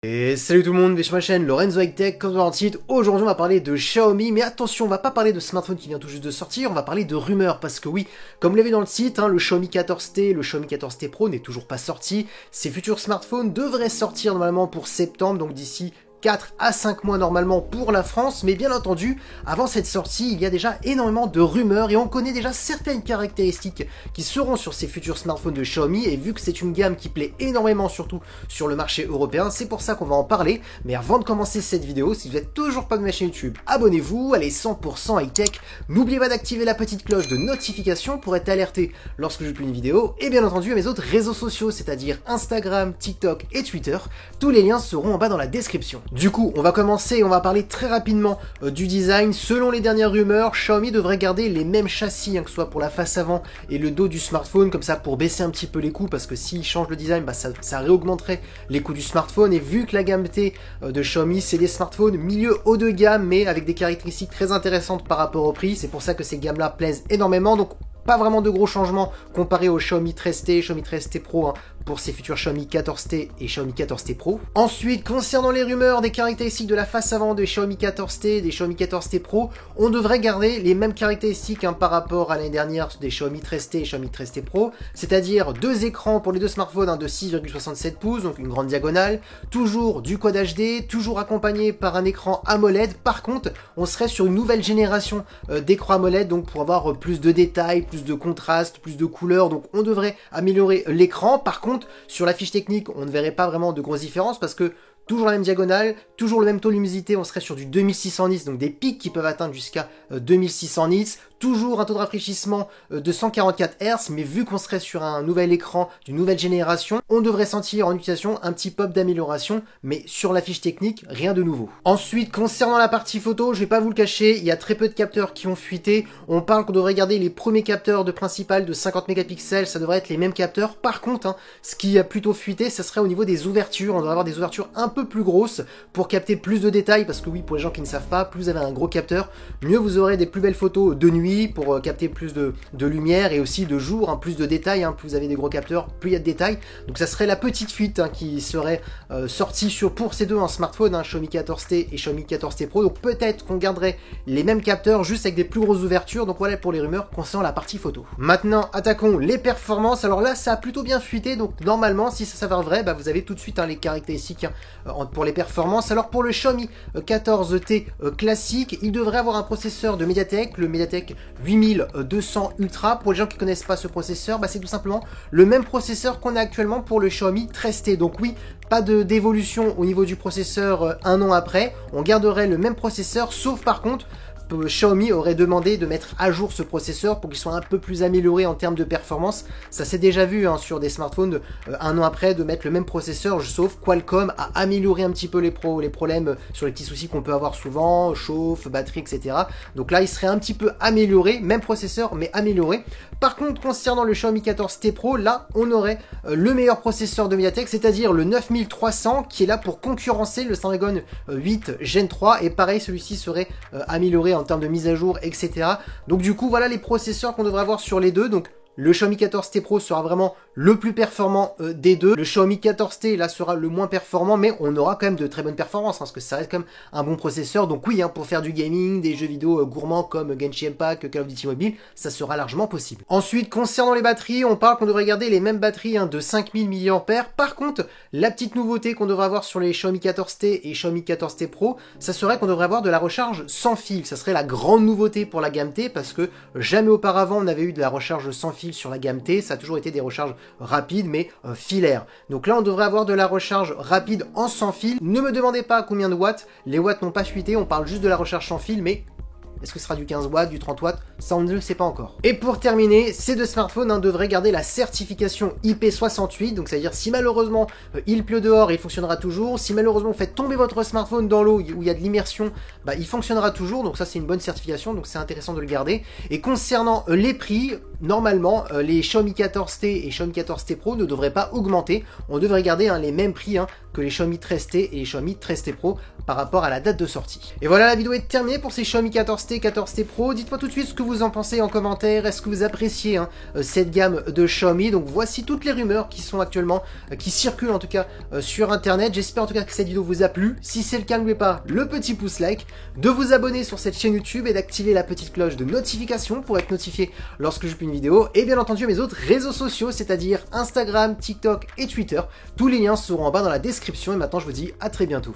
Et salut tout le monde, bienvenue sur ma chaîne Lorenzo High Tech, comme dans le titre. Aujourd'hui on va parler de Xiaomi, mais attention, on va pas parler de smartphone qui vient tout juste de sortir, on va parler de rumeurs, parce que oui, comme vous l'avez dans le titre, le Xiaomi 14T, le Xiaomi 14T Pro n'est toujours pas sorti. Ces futurs smartphones devraient sortir normalement pour septembre, donc d'ici 4 à 5 mois normalement pour la France, mais bien entendu, avant cette sortie, il y a déjà énormément de rumeurs et on connaît déjà certaines caractéristiques qui seront sur ces futurs smartphones de Xiaomi, et vu que c'est une gamme qui plaît énormément surtout sur le marché européen, c'est pour ça qu'on va en parler. Mais avant de commencer cette vidéo, si vous n'êtes toujours pas de ma chaîne YouTube, abonnez-vous, elle est 100% high-tech, n'oubliez pas d'activer la petite cloche de notification pour être alerté lorsque je publie une vidéo, et bien entendu à mes autres réseaux sociaux, c'est-à-dire Instagram, TikTok et Twitter, tous les liens seront en bas dans la description. Du coup, on va commencer, on va parler très rapidement du design. Selon les dernières rumeurs, Xiaomi devrait garder les mêmes châssis, que ce soit pour la face avant et le dos du smartphone, comme ça pour baisser un petit peu les coûts, parce que s'ils changent le design, ça réaugmenterait les coûts du smartphone. Et vu que la gamme T de Xiaomi, c'est des smartphones milieu haut de gamme, mais avec des caractéristiques très intéressantes par rapport au prix, c'est pour ça que ces gammes-là plaisent énormément. Donc pas vraiment de gros changements comparé au Xiaomi 13T, Xiaomi 13T Pro pour ces futurs Xiaomi 14T et Xiaomi 14T Pro. Ensuite, concernant les rumeurs des caractéristiques de la face avant des Xiaomi 14T, des Xiaomi 14T Pro, on devrait garder les mêmes caractéristiques par rapport à l'année dernière des Xiaomi 13T et Xiaomi 13T Pro, c'est-à-dire deux écrans pour les deux smartphones de 6,67 pouces, donc une grande diagonale, toujours du Quad HD, toujours accompagné par un écran AMOLED. Par contre, on serait sur une nouvelle génération d'écrans AMOLED, donc pour avoir plus de détails, plus de contraste, plus de couleurs, donc on devrait améliorer l'écran. Par contre, sur la fiche technique, on ne verrait pas vraiment de grosses différences parce que toujours la même diagonale, toujours le même taux de luminosité, on serait sur du 2600 nits, donc des pics qui peuvent atteindre jusqu'à 2600 nits, toujours un taux de rafraîchissement de 144 Hz, mais vu qu'on serait sur un nouvel écran d'une nouvelle génération, on devrait sentir en utilisation un petit pop d'amélioration, mais sur la fiche technique, rien de nouveau. Ensuite, concernant la partie photo, je vais pas vous le cacher, il y a très peu de capteurs qui ont fuité. On parle qu'on devrait garder les premiers capteurs de principal de 50 mégapixels, ça devrait être les mêmes capteurs. Par contre, ce qui a plutôt fuité, ça serait au niveau des ouvertures. On devrait avoir des ouvertures un peu plus grosses pour capter plus de détails, parce que oui, pour les gens qui ne savent pas, plus vous avez un gros capteur, mieux vous aurez des plus belles photos de nuit pour capter plus de lumière, et aussi de jour, plus de détails, plus vous avez des gros capteurs, plus il y a de détails. Donc ça serait la petite fuite qui serait sortie pour ces deux smartphones, Xiaomi 14T et Xiaomi 14T Pro. Donc peut-être qu'on garderait les mêmes capteurs, juste avec des plus grosses ouvertures. Donc voilà pour les rumeurs concernant la partie photo. Maintenant, attaquons les performances. Alors là, ça a plutôt bien fuité, donc normalement, si ça s'avère vrai, vous avez tout de suite les caractéristiques pour les performances. Alors pour le Xiaomi 14T classique, il devrait avoir un processeur de MediaTek, le MediaTek 8200 Ultra. Pour les gens qui ne connaissent pas ce processeur, c'est tout simplement le même processeur qu'on a actuellement pour le Xiaomi 13T. Donc oui, pas d'évolution au niveau du processeur un an après, on garderait le même processeur, sauf par contre, Xiaomi aurait demandé de mettre à jour ce processeur pour qu'il soit un peu plus amélioré en termes de performance. Ça s'est déjà vu sur des smartphones un an après, de mettre le même processeur, sauf Qualcomm a amélioré un petit peu les problèmes sur les petits soucis qu'on peut avoir souvent, chauffe, batterie, etc. Donc là, il serait un petit peu amélioré, même processeur, mais amélioré. Par contre, concernant le Xiaomi 14T Pro, là, on aurait le meilleur processeur de MediaTek, c'est-à-dire le 9300, qui est là pour concurrencer le Snapdragon 8 Gen 3, et pareil, celui-ci serait amélioré en termes de mise à jour, etc. Donc du coup, voilà les processeurs qu'on devrait avoir sur les deux. Donc le Xiaomi 14T Pro sera vraiment le plus performant des deux. Le Xiaomi 14T là sera le moins performant, mais on aura quand même de très bonnes performances, parce que ça reste quand même un bon processeur. Donc oui, pour faire du gaming, des jeux vidéo gourmands comme Genshin Impact, Call of Duty Mobile, ça sera largement possible. Ensuite, concernant les batteries, on parle qu'on devrait garder les mêmes batteries de 5000 mAh. Par contre, la petite nouveauté qu'on devrait avoir sur les Xiaomi 14T et Xiaomi 14T Pro, ça serait qu'on devrait avoir de la recharge sans fil. Ça serait la grande nouveauté pour la gamme T, parce que jamais auparavant on avait eu de la recharge sans fil sur la gamme T. Ça a toujours été des recharges rapides, mais filaires. Donc là, on devrait avoir de la recharge rapide en sans fil. Ne me demandez pas combien de watts, les watts n'ont pas fuité, on parle juste de la recharge sans fil, mais est-ce que ce sera du 15 watts, du 30 watts? Ça, on ne le sait pas encore. Et pour terminer, ces deux smartphones devraient garder la certification IP68. Donc, c'est-à-dire, si malheureusement il pleut dehors, il fonctionnera toujours. Si malheureusement vous faites tomber votre smartphone dans l'eau où il y a de l'immersion, il fonctionnera toujours. Donc ça, c'est une bonne certification. Donc c'est intéressant de le garder. Et concernant les prix, normalement, les Xiaomi 14T et Xiaomi 14T Pro ne devraient pas augmenter. On devrait garder les mêmes prix que les Xiaomi 13T et les Xiaomi 13T Pro par rapport à la date de sortie. Et voilà, la vidéo est terminée pour ces Xiaomi 14T 14T, 14T Pro. Dites-moi tout de suite ce que vous en pensez en commentaire. Est-ce que vous appréciez cette gamme de Xiaomi? Donc voici toutes les rumeurs qui sont actuellement, qui circulent en tout cas sur internet. J'espère en tout cas que cette vidéo vous a plu. Si c'est le cas, n'oubliez pas le petit pouce like, de vous abonner sur cette chaîne YouTube et d'activer la petite cloche de notification pour être notifié lorsque je publie une vidéo. Et bien entendu mes autres réseaux sociaux, c'est-à-dire Instagram, TikTok et Twitter. Tous les liens seront en bas dans la description et maintenant je vous dis à très bientôt.